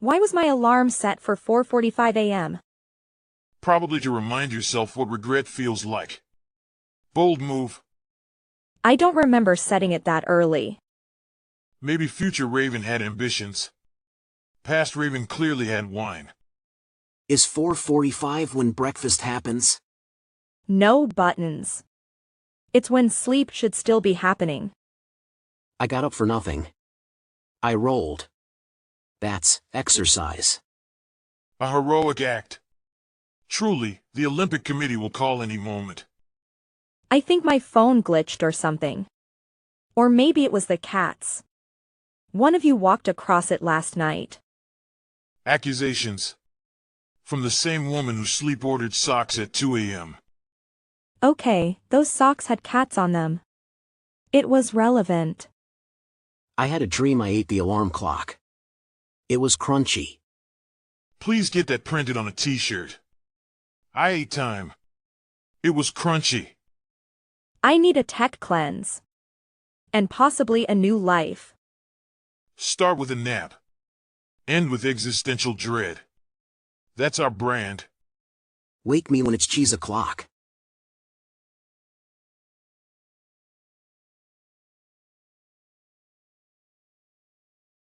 Why was my alarm set for 4:45 a.m.? Probably to remind yourself what regret feels like. Bold move. I don't remember setting it that early. Maybe future Raven had ambitions. Past Raven clearly had wine. Is 4:45 when breakfast happens? No buttons. It's when sleep should still be happening. I got up for nothing. I rolled. That's exercise. A heroic act. Truly, the Olympic Committee will call any moment. I think my phone glitched or something. Or maybe it was the cats. One of you walked across it last night. Accusations. From the same woman who sleep-ordered socks at 2 a.m. Okay, those socks had cats on them. It was relevant. I had a dream I ate the alarm clock. It was crunchy. Please get that printed on a t-shirt. I ate time. It was crunchy. I need a tech cleanse. And possibly a new life. Start with a nap. End with existential dread. That's our brand. Wake me when it's cheese o'clock.